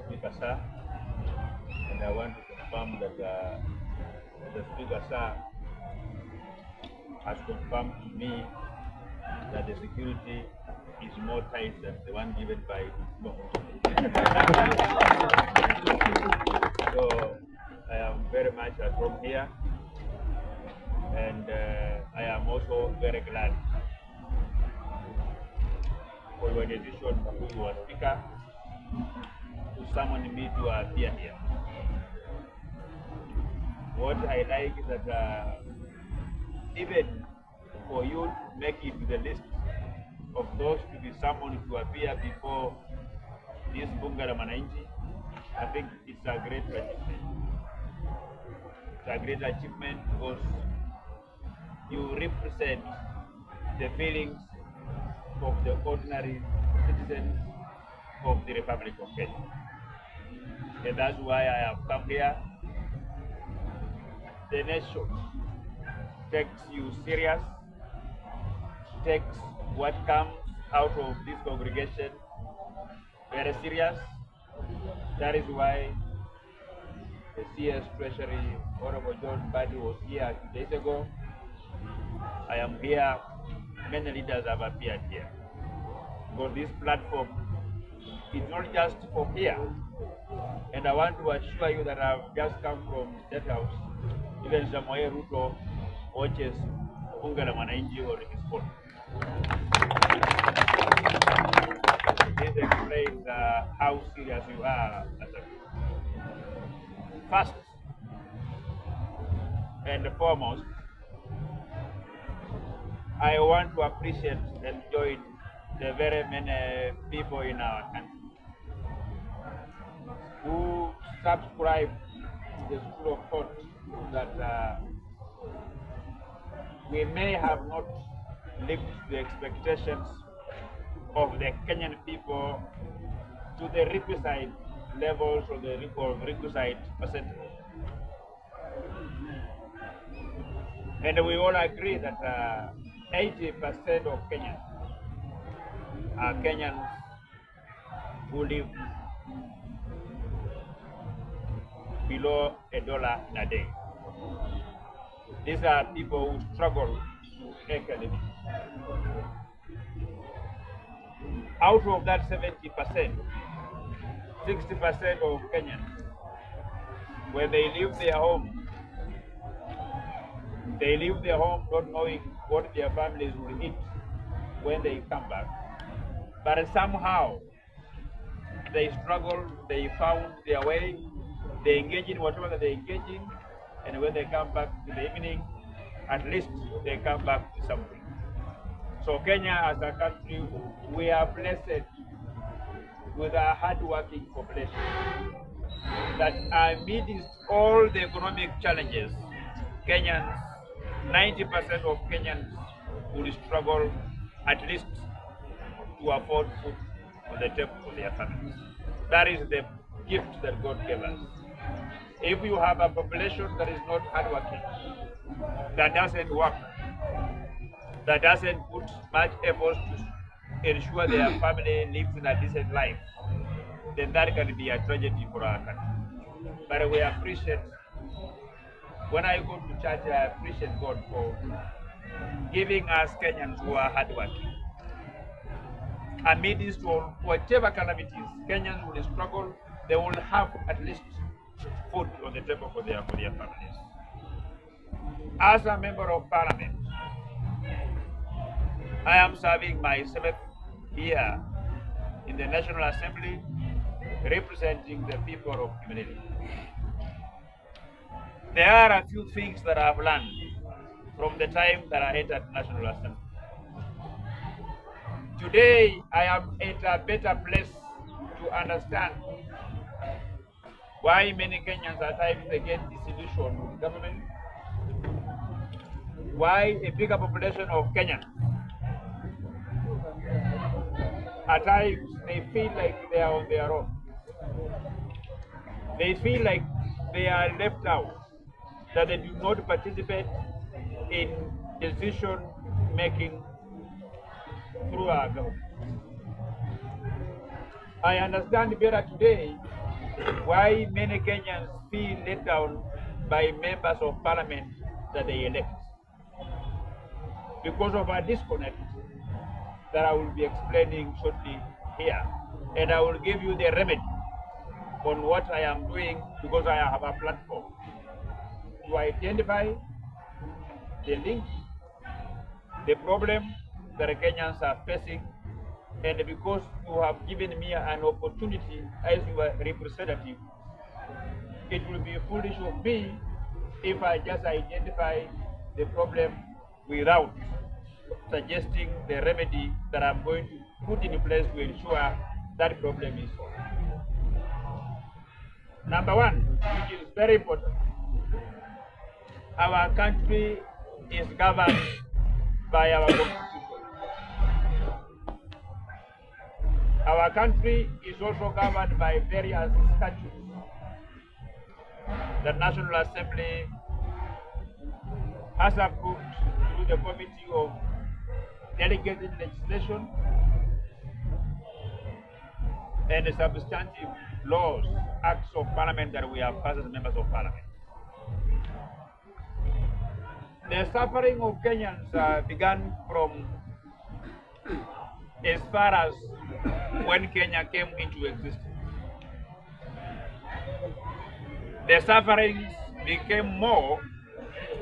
Speaker, sir, and I want to confirm that the Speaker, sir, has confirmed to me that the security is more tight than the one given by no. So I am very much at home here, and I am also very glad for your decision, who was Speaker, to summon me to appear here. What I like is that even for you to make it to the list of those to be summoned to appear before this Bunga la Mwananchi, I think it's a great achievement. It's a great achievement because you represent the feelings of the ordinary citizens of the Republic of Kenya. And that's why I have come here. The nation takes you serious, takes what comes out of this congregation very serious. That is why the CS Treasury, Honorable John Badi, was here 2 days ago. I am here, many leaders have appeared here. Because this platform is not just for here. And I want to assure you that I've just come from State House. Even Samuel Ruto watches Bunga la Mwananchi on his phone. This explains how serious you are as a first and foremost. I want to appreciate and join the very many people in our country who subscribe to the school of thought that we may have not lived the expectations of the Kenyan people to the requisite levels or the requisite percentage. And we all agree that 80% of Kenyans are Kenyans who live below $1 in a day. These are people who struggle to make a living. Out of that 70%, 60% of Kenyans, when they leave their home not knowing what their families will eat when they come back. But somehow, they struggle, they found their way, they engage in whatever that they engage in, and when they come back in the evening, at least they come back with something. So Kenya as a country, we are blessed with a hard-working population that amidst all the economic challenges, Kenyans, 90% of Kenyans will struggle at least to afford food on the table for their families. That is the gift that God gave us. If you have a population that is not hardworking, that doesn't work, that doesn't put much effort to ensure their family lives in a decent life, then that can be a tragedy for our country. But we appreciate, when I go to church, I appreciate God for giving us Kenyans who are hardworking. Amidst whatever calamities, Kenyans will struggle, they will have at least food on the table for their families. As a member of parliament, I am serving my 7th year in the National Assembly, representing the people of Kimilili. There are a few things that I have learned from the time that I entered National Assembly. Today, I am at a better place to understand why many Kenyans at times they get disillusioned with government, why a bigger population of Kenyans at times they feel like they are on their own. They feel like they are left out, that they do not participate in decision making through our government. I understand better today why many Kenyans feel let down by members of parliament that they elect. Because of a disconnect that I will be explaining shortly here. And I will give you the remedy on what I am doing because I have a platform to identify the link, the problem that Kenyans are facing, and because you have given me an opportunity as your representative, it will be foolish of me if I just identify the problem without suggesting the remedy that I'm going to put in place to ensure that problem is solved. Number one, which is very important, our country is governed by our constitution. Our country is also governed by various statutes. The National Assembly has approved through the Committee of Delegated Legislation and the substantive laws, acts of parliament that we have passed as members of parliament. The suffering of Kenyans began from as far as when Kenya came into existence. The sufferings became more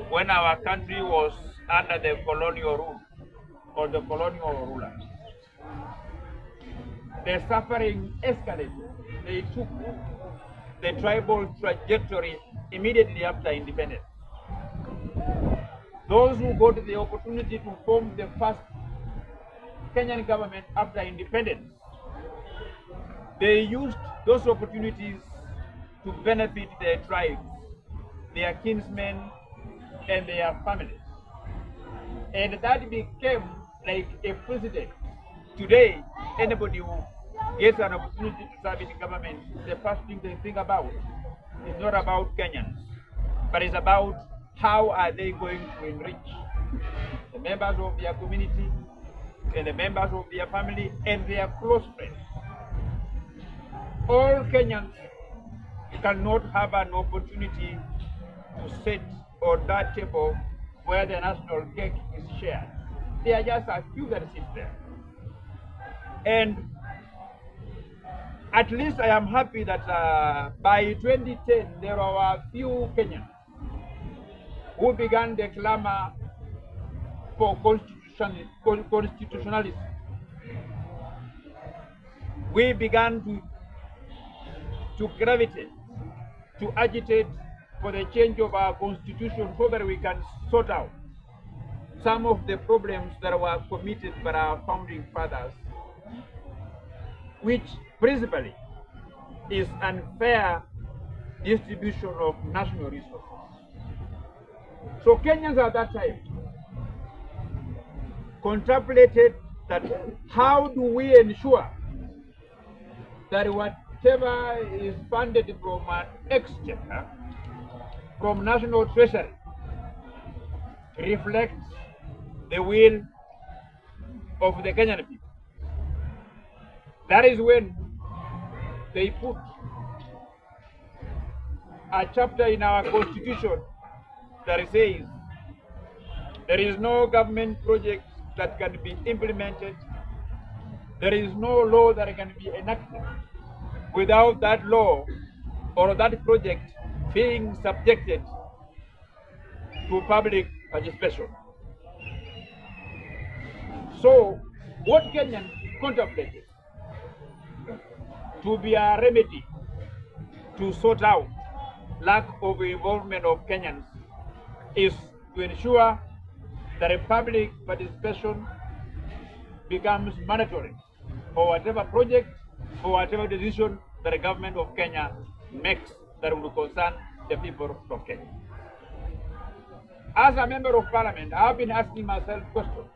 when our country was under the colonial rule or the colonial rulers. The suffering escalated. They took the tribal trajectory immediately after independence. Those who got the opportunity to form the first Kenyan government after independence, they used those opportunities to benefit their tribes, their kinsmen, and their families. And that became like a precedent. Today, anybody who gets an opportunity to serve in government, the first thing they think about is not about Kenyans, but it's about how are they going to enrich the members of their community and the members of their family and their close friends. All Kenyans cannot have an opportunity to sit on that table where the national cake is shared. There are just a few that sit there. And at least I am happy that by 2010 there were a few Kenyans who began the clamor for constitutionalism. We began to gravitate, to agitate for the change of our constitution so that we can sort out some of the problems that were committed by our founding fathers, which principally is unfair distribution of national resources. So Kenyans at that time contemplated that how do we ensure that whatever is funded from an exchequer, from national treasury, reflects the will of the Kenyan people. That is when they put a chapter in our constitution that says there is no government project that can be implemented, there is no law that can be enacted without that law or that project being subjected to public participation. So what Kenyans contemplated to be a remedy to sort out lack of involvement of Kenyans is to ensure that a public participation becomes mandatory for whatever project or whatever decision that the government of Kenya makes that will concern the people of Kenya. As a member of parliament, I have been asking myself questions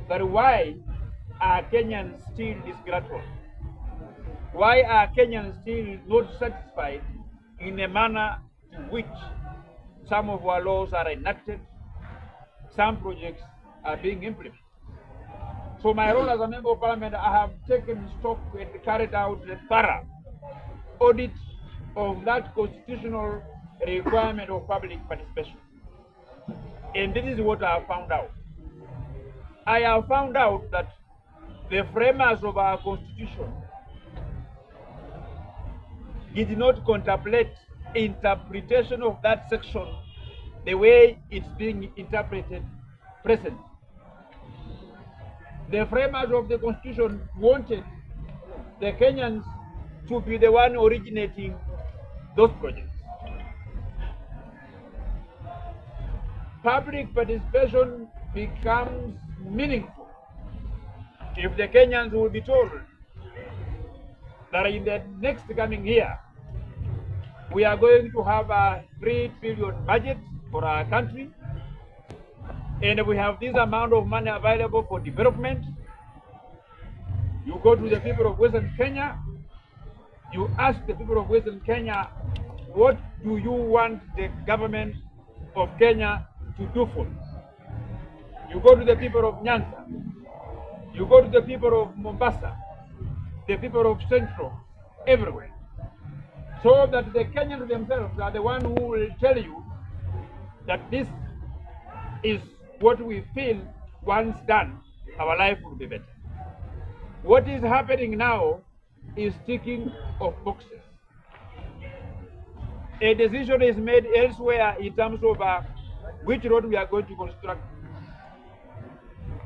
that why are Kenyans still disgruntled? Why are Kenyans still not satisfied in the manner in which some of our laws are enacted, some projects are being implemented? So my role as a member of parliament, I have taken stock and carried out a thorough audit of that constitutional requirement of public participation. And this is what I have found out. I have found out that the framers of our constitution did not contemplate interpretation of that section the way it's being interpreted presently. The framers of the constitution wanted the Kenyans to be the one originating those projects. Public participation becomes meaningful if the Kenyans will be told that in the next coming year, we are going to have a 3 trillion budget for our country, and we have this amount of money available for development. You go to the people of Western Kenya, you ask the people of Western Kenya, what do you want the government of Kenya to do for you? You go to the people of Nyanza, you go to the people of Mombasa, the people of Central, everywhere. So that the Kenyans themselves are the one who will tell you that this is what we feel once done, our life will be better. What is happening now is ticking of boxes. A decision is made elsewhere in terms of which road we are going to construct,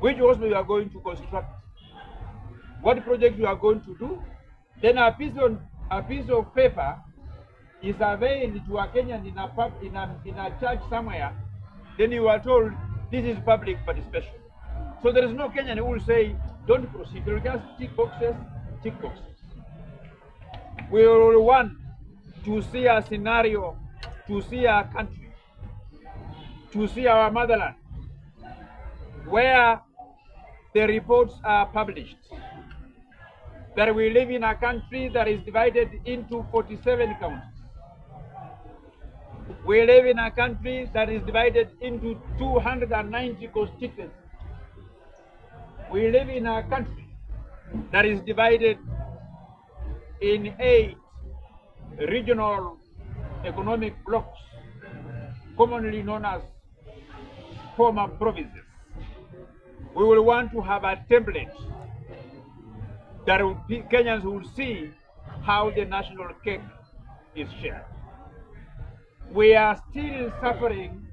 which hospital we are going to construct, what project we are going to do. Then a piece of paper is availed to a Kenyan in a church somewhere. Then you are told this is public participation. So there is no Kenyan who will say don't proceed. They will just tick boxes, tick boxes. We will want to see a scenario, to see our country, to see our motherland, where the reports are published, that we live in a country that is divided into 47 counties. We live in a country that is divided into 290 constituencies. We live in a country that is divided in 8 regional economic blocks, commonly known as former provinces. We will want to have a template that Kenyans will see how the national cake is shared. We are still suffering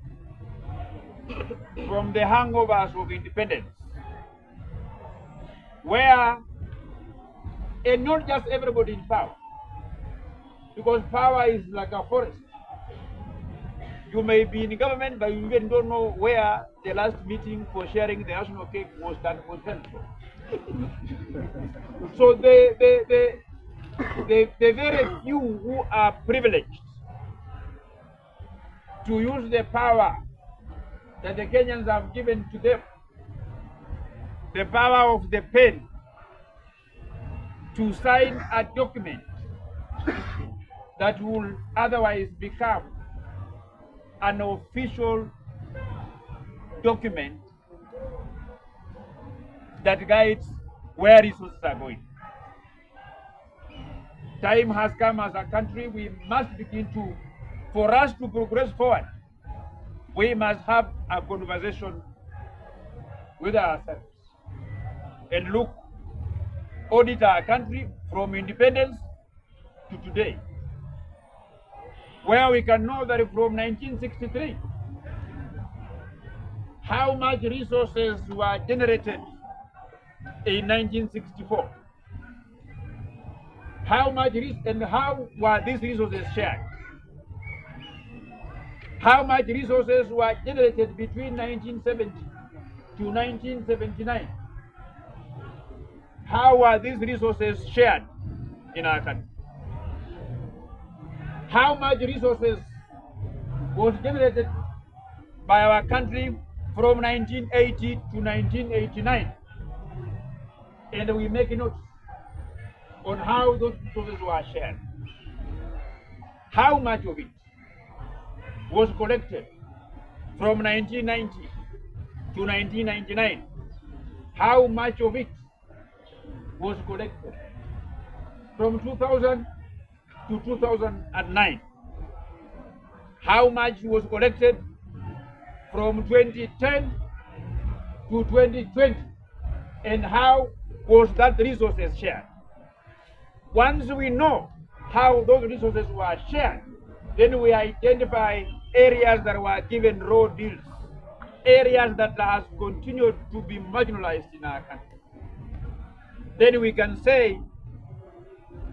from the hangovers of independence, where, and not just everybody in power, because power is like a forest. You may be in government, but you even don't know where the last meeting for sharing the national cake was held for. So the very few who are privileged to use the power that the Kenyans have given to them, the power of the pen, to sign a document that will otherwise become an official document that guides where resources are going. Time has come as a country, we must begin to, for us to progress forward, we must have a conversation with ourselves and look, audit our country from independence to today, where we can know that from 1963, how much resources were generated in 1964, how much and how were these resources shared, how much resources were generated between 1970 to 1979, how were these resources shared in our country, how much resources was generated by our country from 1980 to 1989, and we make notes on how those resources were shared. How much of it was collected from 1990 to 1999? How much of it was collected from 2000 to 2009, how much was collected from 2010 to 2020, and how was that resources shared. Once we know how those resources were shared, then we identify areas that were given raw deals, areas that has continued to be marginalized in our country. Then we can say,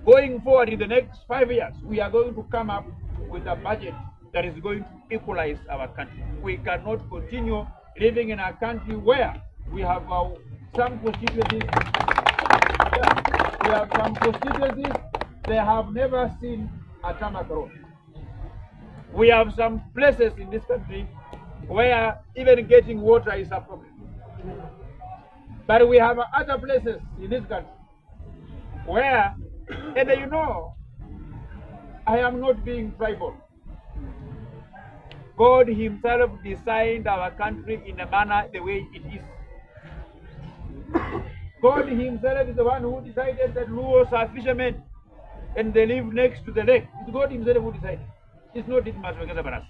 going forward in the next 5 years, we are going to come up with a budget that is going to equalize our country. We cannot continue living in a country where we have some constituencies. We have some constituencies, they have never seen a tarmac road. We have some places in this country where even getting water is a problem. But we have other places in this country where, and you know, I am not being tribal. God himself designed our country in a manner the way it is. God himself is the one who decided that Luos are fishermen and they live next to the lake. It's God himself who decided. It's not Didmus Barasa.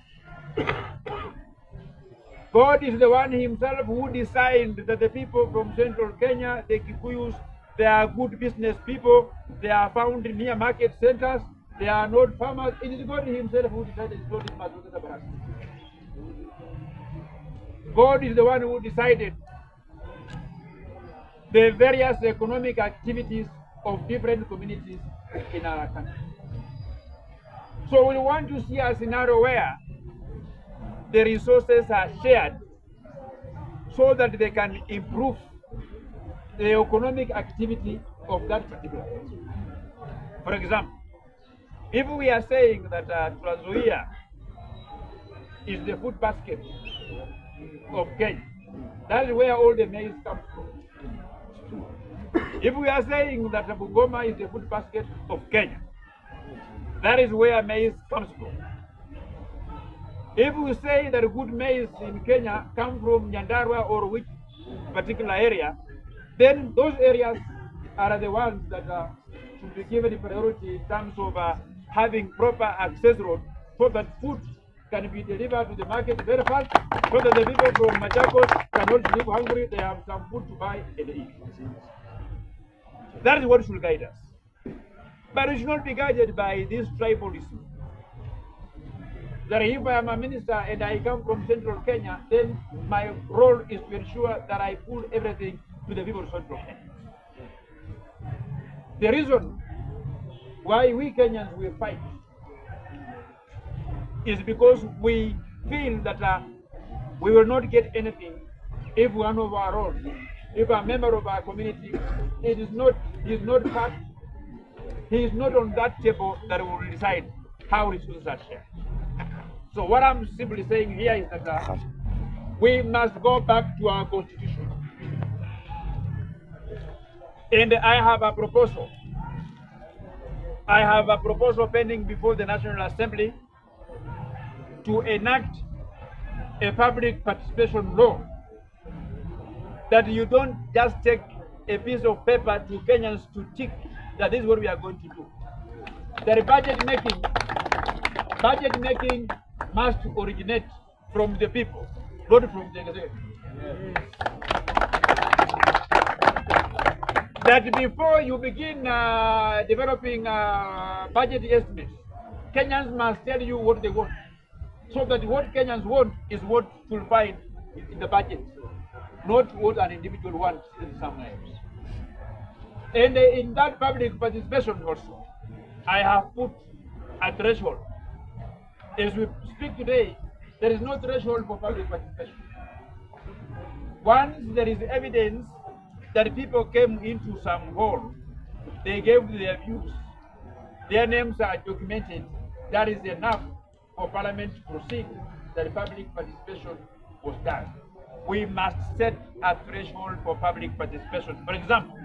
God is the one himself who designed that the people from central Kenya, the Kikuyus, they are good business people. They are found near market centers. They are not farmers. It is God himself who decided. It's not Didmus Barasa. God is the one who decided the various economic activities of different communities in our country. So we want to see a scenario where the resources are shared so that they can improve the economic activity of that particular place. For example, if we are saying that Trans Nzoia is the food basket of Kenya, that is where all the maize comes from. If we are saying that Bungoma is the food basket of Kenya, that is where maize comes from. If we say that good maize in Kenya come from Nyandarua or which particular area, then those areas are the ones that should be given priority in terms of having proper access road so that food can be delivered to the market very fast, so that the people from Machakos cannot live hungry, they have some food to buy and eat. That is what should guide us. But we should not be guided by this tribalism. That if I am a minister and I come from central Kenya, then my role is to ensure that I pull everything to the people of central Kenya. The reason why we Kenyans will fight is because we feel that we will not get anything if one of our own, if a member of our community, he is not part, he is not on that table that will decide how resources are shared. So what I'm simply saying here is that we must go back to our constitution. And I have a proposal. I have a proposal pending before the National Assembly to enact a public participation law, that you don't just take a piece of paper to Kenyans to tick that this is what we are going to do. The budget making must originate from the people, not from the executive. That before you begin developing budget estimates, Kenyans must tell you what they want, so that what Kenyans want is what you'll find in the budget, not what an individual wants in somewhere else. And in that public participation also, I have put a threshold. As we speak today, there is no threshold for public participation. Once there is evidence that people came into some hall, they gave their views, their names are documented, that is enough for Parliament to proceed, that public participation was done. We must set a threshold for public participation. For example,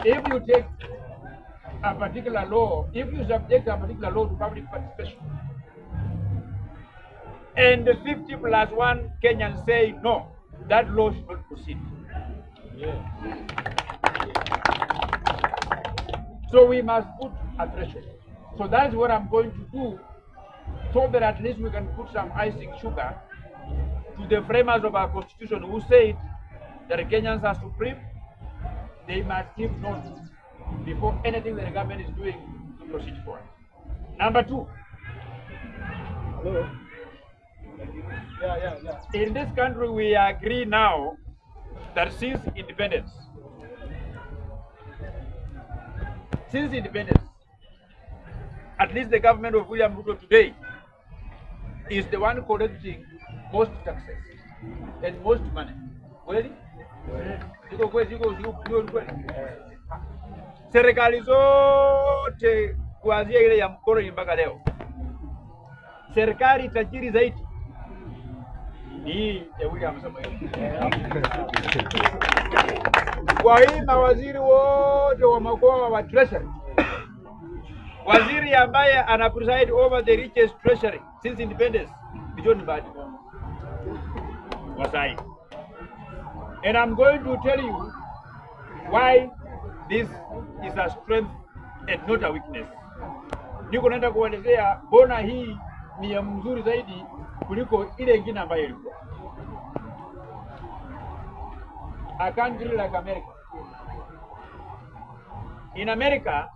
if you take a particular law, if you subject a particular law to public participation, and 50 plus 1 Kenyans say no, that law should not proceed. Yeah. So we must put a threshold. So that's what I'm going to do, so that at least we can put some icing sugar to the framers of our constitution who said that Kenyans are supreme. They must give notice before anything that the government is doing to proceed forward. Number two. Hello. In this country, we agree now that since independence, at least the government of William Ruto today is the one collecting most taxes and most money. Kweli? Serikali zote kuanzia ile ya mkoloni mpaka leo, serikali tajiri zaidi ni hii ya William Samoei. Kwa hii mawaziri wote wa mkoa wa treasury, waziri ambaye ana preside over the richest treasury since independence ni John Mbadi Wasai. And I'm going to tell you why this is a strength and not a weakness. Niko naenda kuelezea bona hii ni ya mzuri zaidi kuliko ile nyingine ambayo ilikuwa. A country like America. In America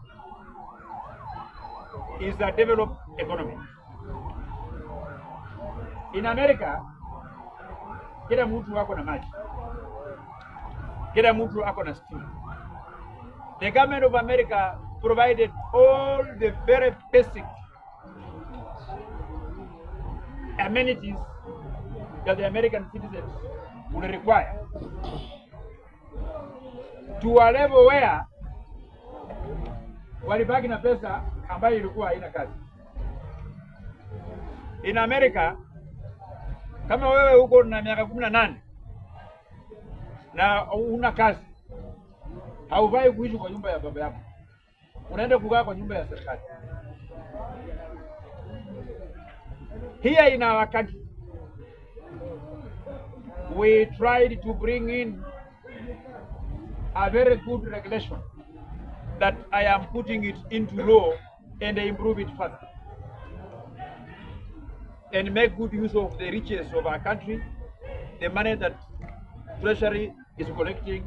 is a developed economy. In America, kila mtu ako na maji, kila mtu ako na stima. The government of America provided all the very basic amenities that the American citizens would require, to a level where walibaki na pesa ambayo ilikuwa haina kazi. In America, kama wewe uko na miaka 18 na una kazi, haufai kuishi kwa nyumba ya baba yako, unaenda kukaa kwa nyumba ya serikali. Here in our country, we tried to bring in a very good regulation that I am putting it into law and improve it further and make good use of the riches of our country, the money that Treasury is collecting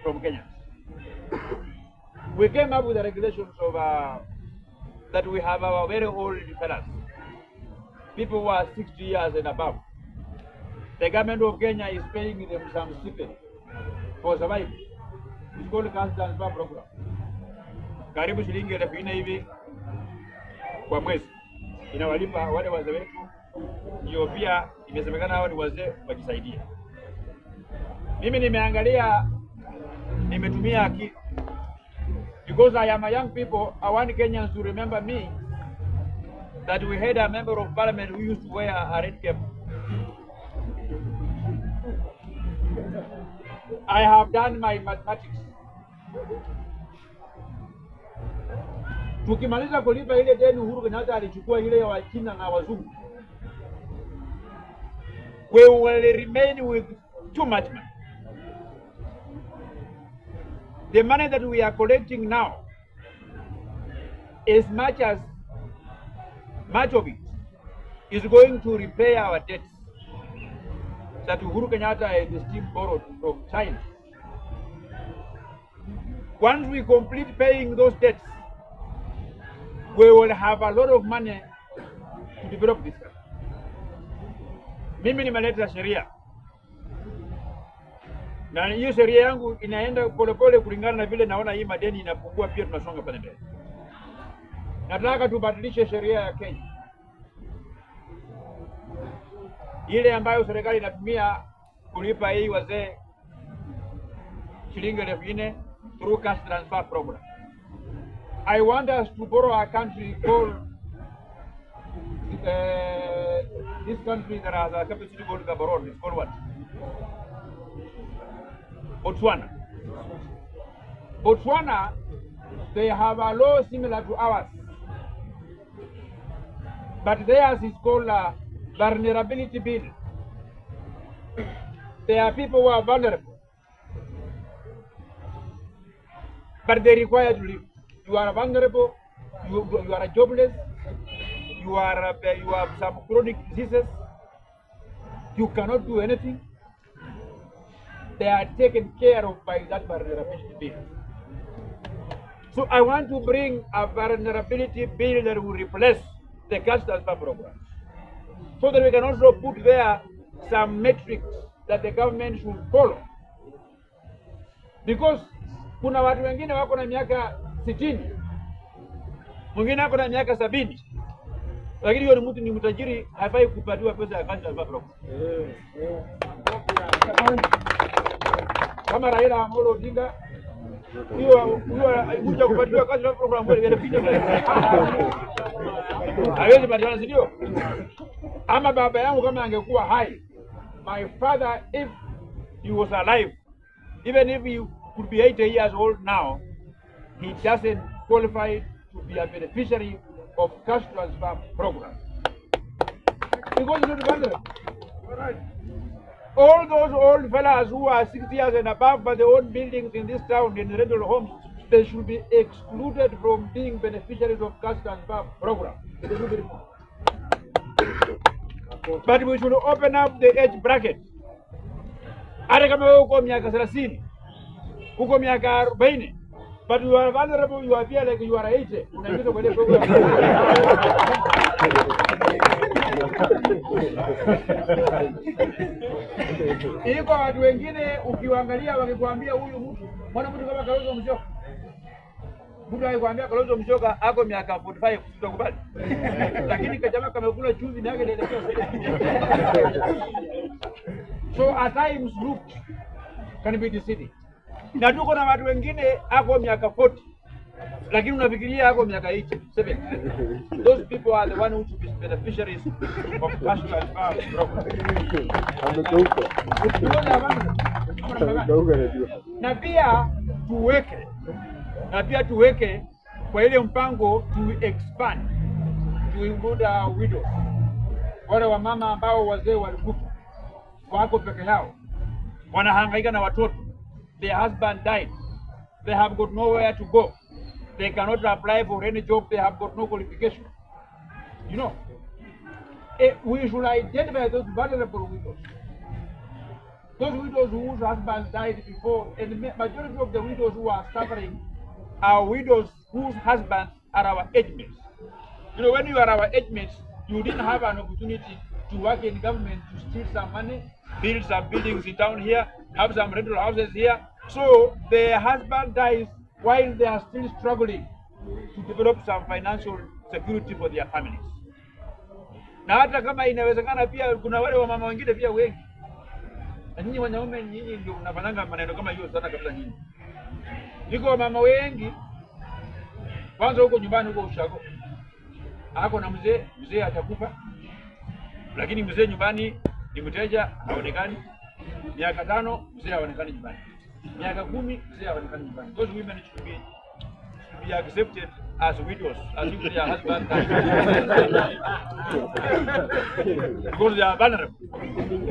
from Kenya. We came up with the regulations of that we have our very old fellas, people who are 60 years and above. The government of Kenya is paying them some stipend for survival. It's called cash transfer program. Karibu shilingi 4,000 hivi kwa mwezi inawalipa wale wazee wetu, ndio pia imesemekana hao ni wazee wajisaidia. Mimi nimeangalia, nimetumia akili, because I am a young people. I want Kenyans to remember me, that we had a member of parliament who used to wear a red cap. I have done my mathematics. Tukimaliza kulipa ile deni Uhuru Kenyatta alichukua ile ya Wachina na wazungu, we will remain with too much money. The money that we are collecting now, as much of it is going to repay our debts that Uhuru Kenyatta has still borrowed from China. Once we complete paying those debts, we will have a lot of money to develop this country. Mimi nimeleta sheria, na hiyo sheria yangu inaenda polepole kulingana na vile naona hii madeni inapungua, pia tunasonga pale mbele. Nataka tubadilishe sheria ya Kenya, ile ambayo serikali inatumia kulipa hii wazee shilingi 4,000 through cash transfer program. I want us to borrow a country called this country that has a capital called Gaborone. It's called what? Botswana. Botswana, they have a law similar to ours, but theirs is called a vulnerability bill. There are people who are vulnerable, but they require to live. you are vulnerable, you are jobless, you have some chronic diseases, you cannot do anything. They are taken care of by that vulnerability bill. So I want to bring a vulnerability bill that will replace the cash transfer program, so that we can also put there some metrics that the government should follow. Because kuna watu wengine wako na miaka 60, mwingine wako na miaka 70, lakini hiyo ni mtu ni mtajiri, hafai kupatiwa pesa ya cash transfer program. Kama Raila Amolo Odinga hiyo kuja kupatiwa cash transfer program mbele inapita hawezi patiana, si ndio? Ama baba yangu kama angekuwa hai, my father, if he was alive, even if he could be 80 years old now, he doesn't qualify to be a beneficiary of cash transfer program because he's not vulnerable. All those old fellas who are 60 years and above but they own buildings in this town in rental homes, they should be excluded from being beneficiaries of cash transfer program. They should be removed. But we should open up the age bracket. Hata kama uko miaka 30, uko miaka 40, but you are vulnerable, you are like you are 80, unaingizwa kwa ile program. Iko watu wengine ukiwaangalia wakikwambia huyu mtu, mbona mtu kama Kalonzo Musyoka? Mtu akikwambia Kalonzo Musyoka ako miaka 45 utakubali. Lakini kama kamekula chumvi na yake inaelekea. So at times look can be deceiving. Na tuko na watu wengine ako miaka 40, lakini unafikiria ako miaka 87. Those people are the one who should be beneficiaries of cash transfer program. Na pia tuweke kwa ile mpango to expand to include widows, wale wa mama ambao wazee walikufa wako peke yao, wanahangaika na watoto, their husband died, they have got nowhere to go, they cannot apply for any job, they have got no qualification. You know, we should identify those vulnerable widows. Those widows whose husbands died before, and the majority of the widows who are suffering are widows whose husbands are our age mates. You know, when you are our age mates, you didn't have an opportunity to work in government to steal some money, build some buildings in town here, have some rental houses here. So their husband dies while they are still struggling to develop some financial security for their families. Na hata kama inawezekana pia kuna wale wa mama wengine pia wengi. Na nyinyi wanaume nyinyi ndio mnafanyanga maneno kama hiyo sana kabisa nyinyi. Niko mama wengi kwanza huko nyumbani huko ushago. Ako na mzee atakufa. Lakini mzee nyumbani ni mteja haonekani. Miaka 5 mzee haonekani nyumbani. Miaka 10 mzee haonekani nyumbani. Those women should be accepted as widows, as if their husband died. Because they are vulnerable.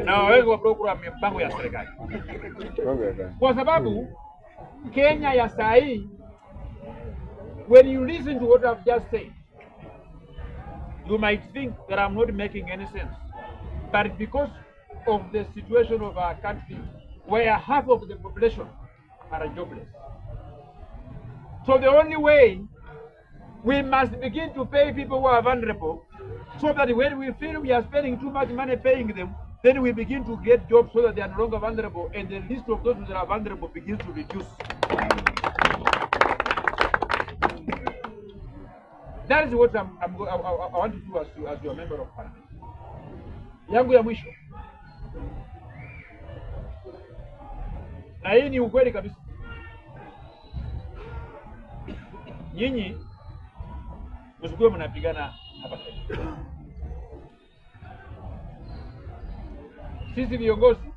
Na waweze wa program ya mpango ya serikali. Kwa sababu Kenya ya sai, when you listen to what I've just said, you might think that I'm not making any sense. But because of the situation of our country, where half of the population are jobless. So the only way, we must begin to pay people who are vulnerable, so that when we feel we are spending too much money paying them, then we begin to get jobs so that they are no longer vulnerable, and the list of those that are vulnerable begins to reduce. That is what I want to do as your member of parliament. Yangu ya mwisho. Na hii ni ukweli kabisa. Nyinyi msikuwe mnapigana hapa Kenya. Sisi viongozi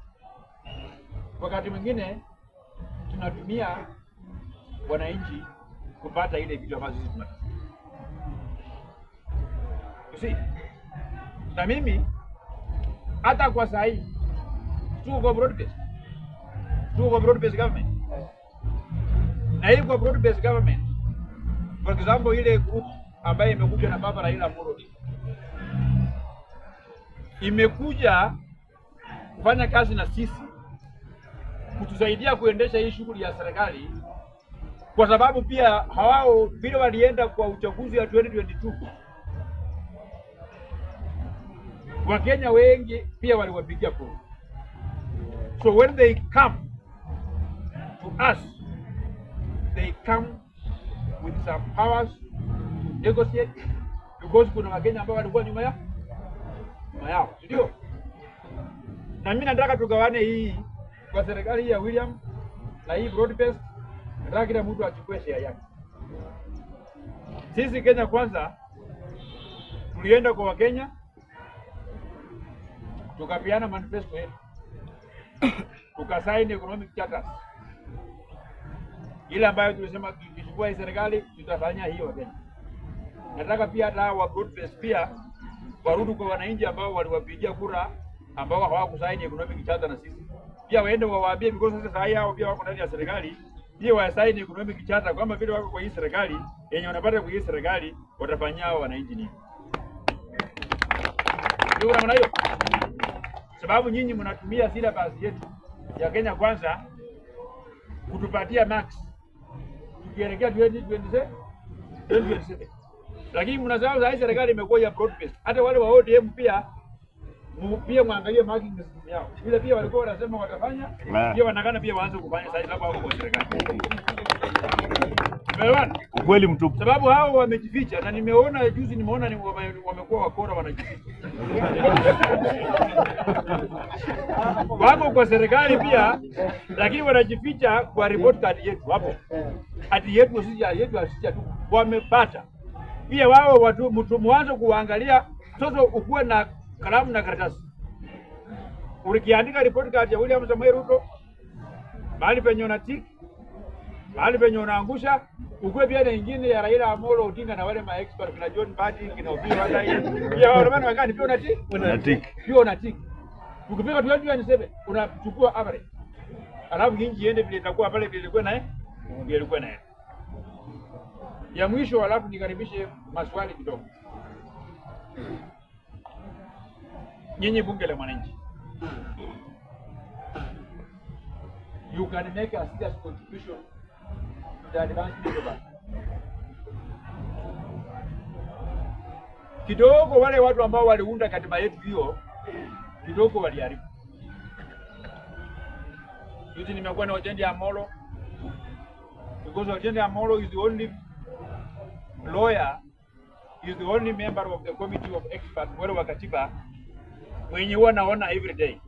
wakati mwingine tunatumia wananchi kupata ile vitu ambazo sisi tunataka. See, na mimi hata kwa sahi tuko broad based government. Na hii kwa broad based government For example, ile group ambayo imekuja na baba Raila Amolo imekuja kufanya kazi na sisi kutusaidia kuendesha hii shughuli ya serikali, kwa sababu pia hawao vile walienda kwa uchaguzi wa 2022 Wakenya wengi pia waliwapigia kura. So when they come to us, they come with some powers to negotiate, because kuna Wakenya ambao walikuwa nyuma yao, ndio. Na mimi nataka tugawane hii kwa serikali ya William na hii broad based, nataka kila mtu achukue share yake. Sisi Kenya Kwanza tulienda kwa Wakenya tukapiana manifesto yetu, tukasaini economic charters ile ambayo tulisema tukichukua hii serikali tutafanya hiyo Wakenya. Nataka pia hata wa broad based pia warudi kwa wananchi ambao waliwapigia kura ambao hawakusaini economic charter na sisi, pia waende wawaambie, because sasa hao pia wako ndani ya serikali, pia wasaini economic charter kwamba vile wako kwa hii serikali yenye wanapata kwa hii serikali watafanyia wananchi nini. Ndio maana hiyo, sababu nyinyi mnatumia syllabus yetu ya Kenya Kwanza kutupatia max tukielekea 2027, lakini mnasahau sasa serikali imekuwa ya broad based. Hata wale wa ODM pia mwangalie marking system yao, vile pia walikuwa wanasema watafanya, pia wanakana pia waanze kufanya sasa sababu wako kwa serikali. Umeona Kweli mtupu. sababu hao wamejificha, na nimeona juzi, nimeona wamekuwa wakora wanajificha. Wako kwa serikali pia, lakini wanajificha kwa report card yetu hapo. Hati yetu sisi asija tu wamepata. Pia wao watu mtu mwanzo kuangalia, sasa ukuwe na kalamu na karatasi. Ukiandika report card ya William Samoei Ruto, mahali penye una tick, mahali penye unaangusha, ukuwe pia na nyingine ya Raila Amolo Odinga na wale ma expert na John Mbadi kina Opiyo hata hii. Pia wao wanafanya wakati pia una tick, pia una tick. Ukifika 2027 unachukua average. Alafu nyingi iende vile itakuwa pale vile ilikuwa naye. Ya mwisho, alafu nikaribishe maswali kidogo. Nyinyi bunge la mwananchi, you can make a serious contribution to the advancement of us. Kidogo wale watu ambao waliunda katiba yetu hiyo kidogo waliharibu. Hizi nimekuwa na Jevanjee Amolo, because Jevanjee Amolo is the only lawyer, is the only member of the committee of experts wale wa katiba wenye wanaona every day.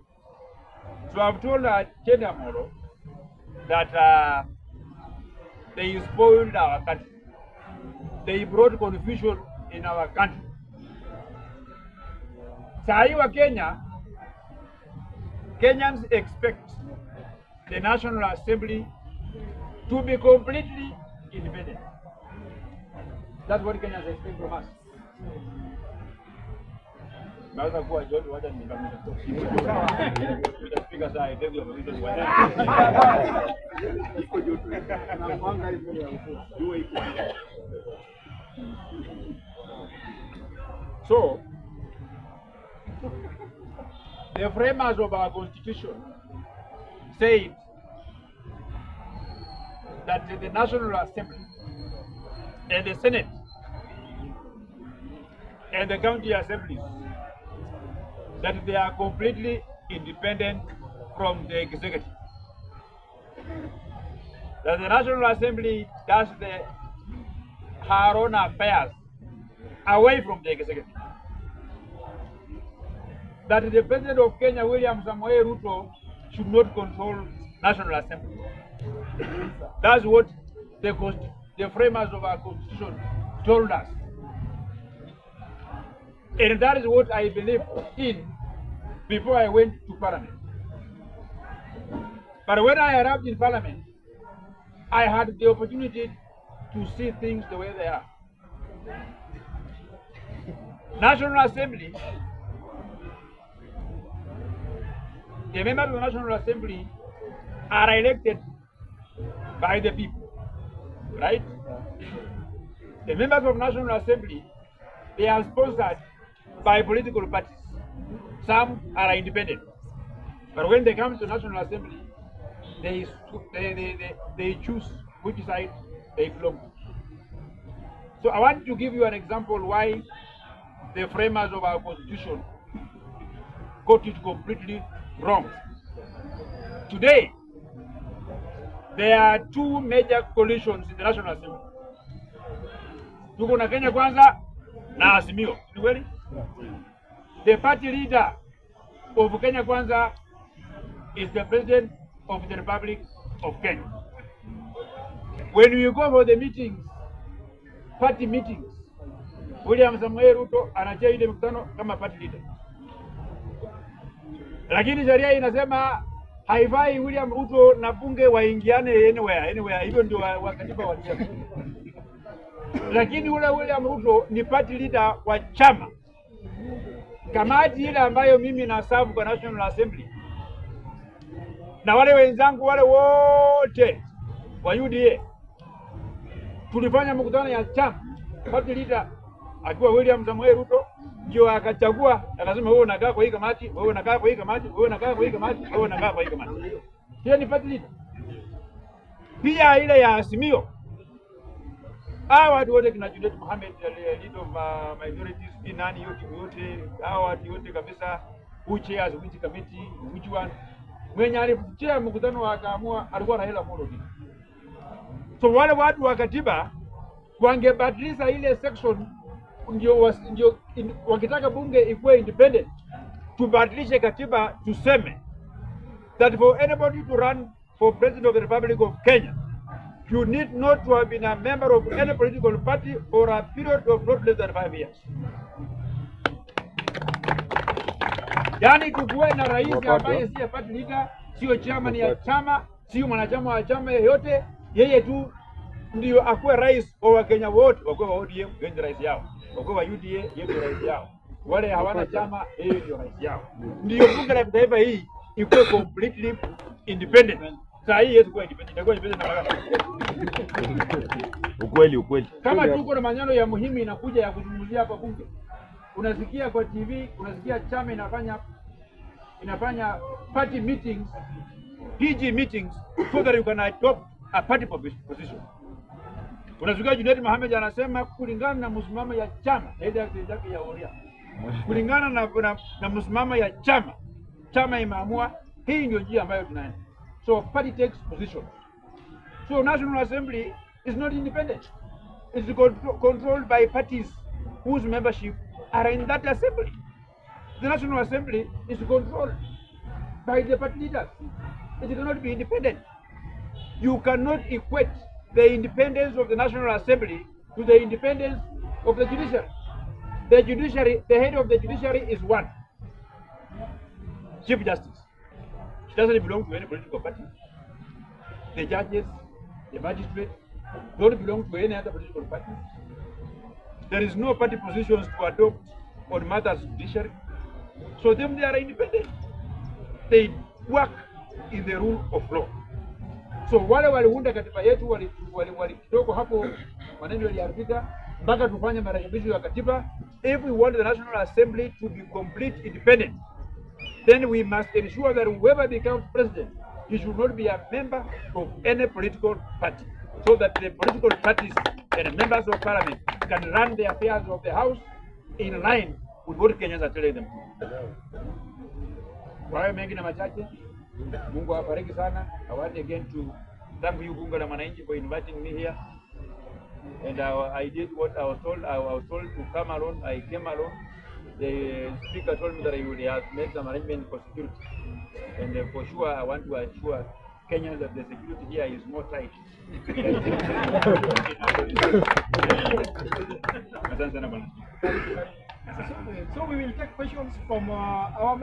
So I've told Jevanjee Amolo that they spoiled our country. They brought confusion in our country. Sahi wa Kenyans expect the National Assembly to be completely independent. That's what Kenyans expect from us. Naweza kuwa John wacha nikamalize. Speaker sasa ndio mzito wa. Iko joto. Na mwanga hivi ya uso. So the framers of our constitution said that the National Assembly and the Senate and the county assemblies, that they are completely independent from the executive. That the National Assembly does her own affairs away from the executive. That the President of Kenya, William Samoei Ruto, should not control National Assembly. That's what the framers of our constitution told us. And that is what I believed in before I went to Parliament. But when I arrived in Parliament, I had the opportunity to see things the way they are. National Assembly, the members of the National Assembly are elected by the people, right? The members of National Assembly, they are sponsored by political parties. Some are independent. But when they come to National Assembly, they choose which side they belong to. So I want to give you an example why the framers of our constitution got it completely wrong. Today, there are two major coalitions in the National Assembly. Tuko na Kenya Kwanza na Azimio. Ni kweli? The party leader of Kenya Kwanza is the President of the Republic of Kenya. When we go for the meetings, party meetings, William Samuel Ruto anachea ile mkutano kama party leader. Lakini sheria inasema haifai William Ruto na bunge waingiane anywhere. Hivyo ndio wakatiba walisema. Lakini ule William Ruto ni party leader wa chama. Kamati ile ambayo mimi na serve kwa National Assembly na wale wenzangu wale wote wa UDA tulifanya mkutano ya chama. Party leader akiwa William Samuel Ruto ndio akachagua, akasema wewe unakaa kwa hii kamati, wewe unakaa kwa hii kamati, wewe unakaa kwa hii kamati, wewe unakaa kwa hii kamati. Hiyo ni party leader. Pia ile ya Azimio, hawa watu wote kina Junet Mohamed, leader of minorities, nani yote, hawa watu wote kabisa, who chairs which committee, which one, mwenye alichea mkutano akaamua alikuwa Raila Amolo Odinga. So wale watu wa katiba wangebadilisha ile section ndio wakitaka bunge ikuwe independent, tubadilishe katiba tuseme that for anybody to run for President of the Republic of Kenya, you need not to have been a member of any political party for a period of not less than 5 years. Yani tukuwe na rais ambaye si party leader, sio chairman ya chama, sio mwanachama wa chama yeyote, yeye tu ndio akuwe rais wa Wakenya wote, wakuwe wa ODM, yeye ndio rais yao. Wakuwe wa UDA, yeye ndio rais yao. Wale hawana chama, yeye ndio rais yao. Ndio bunge la kitaifa hii ikuwe completely independent. Sasa hii yetu kwa independent, itakuwa independent na Ukweli. Kama tuko na maneno ya muhimu inakuja ya kuzungumzia hapa bunge. Unasikia kwa TV, unasikia chama inafanya party meetings, PG meetings, so that you can adopt a party position. Unasikia Junet Mohamed anasema kulingana na msimamo ya chama, aidha yake ya Oria. Kulingana na msimamo ya chama imeamua hii ndio njia ambayo tunaenda. So party takes position. So National Assembly is not independent. It's controlled by parties whose membership are in that assembly. The National Assembly is controlled by the party leaders. It cannot be independent. You cannot equate the independence of the National Assembly to the independence of the judiciary. The head of the judiciary is one, Chief Justice. It doesn't belong to any political party. The judges, the magistrates, don't belong to any other political party. There is no party positions to adopt on matters of judiciary. So them, they are independent. They work in the rule of law. So wale waliunda katiba yetu walitoko hapo maneno yaliharibika mpaka tufanye marekebisho ya katiba. If we want the National Assembly to be complete independent, then we must ensure that whoever becomes president, he should not be a member of any political party, so that the political parties and members of parliament can run the affairs of the house in line with what Kenyans are telling them. Kwa hiyo mengi na machache, Mungu awabariki sana. I want again to thank you Bunge la Mwananchi for inviting me here. And I did what I was told. I was told to come alone. I came alone. The speaker told me that he would have made some arrangement for security. And for sure, I want to assure Kenyans that the security here is more tight. So we will take questions from our